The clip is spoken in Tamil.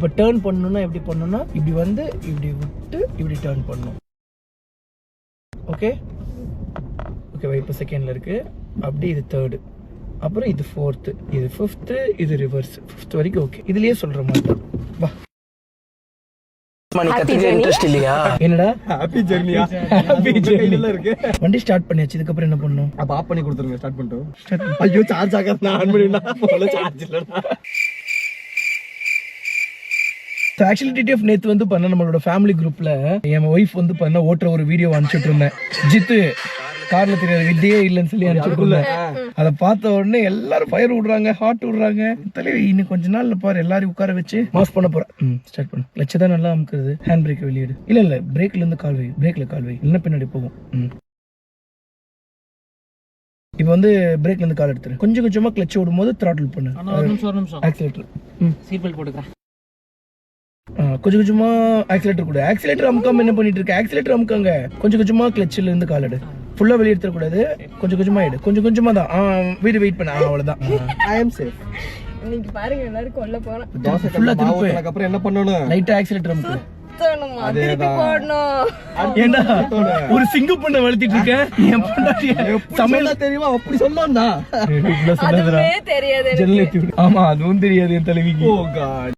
இப்போ டர்ன் பண்ணணும்னா எப்படி பண்ணணும்னா இப்படி வந்து இப்படி விட்டு இப்படி டர்ன் பண்ணணும். ஓகே ஓகேவா? இப்போ செகண்ட்ல இருக்கு. அப்படி இது தேர்டு, அப்புறம் இது ஃபோர்த்து, இது ஃபிஃப்த்து, இது ரிவர்ஸ். ஃபிஃப்த் வரைக்கும் ஓகே. இதுலயே சொல்ற மாதிரி தான். வா. இன்ட்ரெஸ்ட் இல்லையா? என்னடா ஹாப்பி ஜர்னியா? ஹாப்பி ஜர்னில இருக்கு. வண்டி ஸ்டார்ட் பண்ணியாச்சு. இதுக்கு என்ன பண்ணணும்? அப்ப ஆஃப் பண்ணி கொடுத்துருங்க. ஸ்டார்ட் பண்ணிட்டோம். ஐயோ சார்ஜ் ஆகாது. நான் ஆன் பண்ணினா போல சார்ஜ் இல்லடா. ஆக்சுவலி டிடிஎஃப் நேத்து வந்து பண்ண நம்மளோட ஃபேமிலி குரூப்ல என் ஒய்ஃப் வந்து பண்ண ஓட்டுற ஒரு வீடியோ அனுப்பிச்சுட்டு இருந்தேன். ஜித்து கார்ல தெரியாது வித்தியே இல்லைன்னு சொல்லி அனுப்பிச்சுட்டு இருந்தேன். அதை பார்த்த உடனே எல்லாரும் ஃபயர் விடுறாங்க, ஹார்ட் விடுறாங்க. தலைவி இன்னும் கொஞ்ச நாள்ல பாரு எல்லாரும் உட்கார வச்சு மாஸ் பண்ண போறேன். ஸ்டார்ட் பண்ணு. கிளட்ச் தான் நல்லா அமுக்குது. ஹேண்ட் பிரேக் வெளியிடு. இல்ல பிரேக்ல இருந்து கால் வை. பிரேக்ல கால் வை. இல்ல பின்னாடி போகும். இப்போ வந்து பிரேக்ல இருந்து கால் எடுத்துரு. கொஞ்சம் கொஞ்சமா கிளட்ச் விடும்போது த்ராட்டில் பண்ணு. ஆக்சிலேட்டர் சீட் பெல்ட் போட்டுக்கிறேன். கொஞ்சம் கொஞ்சமா ஆக்சிலேட்டர் கூட. ஆக்சிலேட்டர் அமுக்காம என்ன பண்ணிட்டு இருக்க? ஆக்சிலேட்டர் அமுக்காங்க. கொஞ்சம் கொஞ்சமா கிளட்ச்ல இருந்து கால் எடு. ஃபுல்லா வெளிய எடுத்துற கூடாது. கொஞ்சம் கொஞ்சமா எடு. கொஞ்சம் கொஞ்சமா தான். வெயிட் பண்ண. அவ்வளவுதான். ஐ அம் சேஃப். இன்னைக்கு பாருங்க எல்லாரும் கொல்ல போறோம். தோசை ஃபுல்லா திருப்பி. அதுக்கு அப்புறம் என்ன பண்ணனும்? லைட்டா ஆக்சிலேட்டர் அமுக்கு. திருப்பி போடணும். ஏண்டா ஒரு சிங்கம் பண்ண வளர்த்திட்டு இருக்க? என் பொண்டாட்டி சமையல தெரியுமா? அப்படி சொல்லணும்டா. அதுவே தெரியாது எனக்கு. ஆமா அதுவும் தெரியாது என் தலைவிக்கு. ஓ காட்.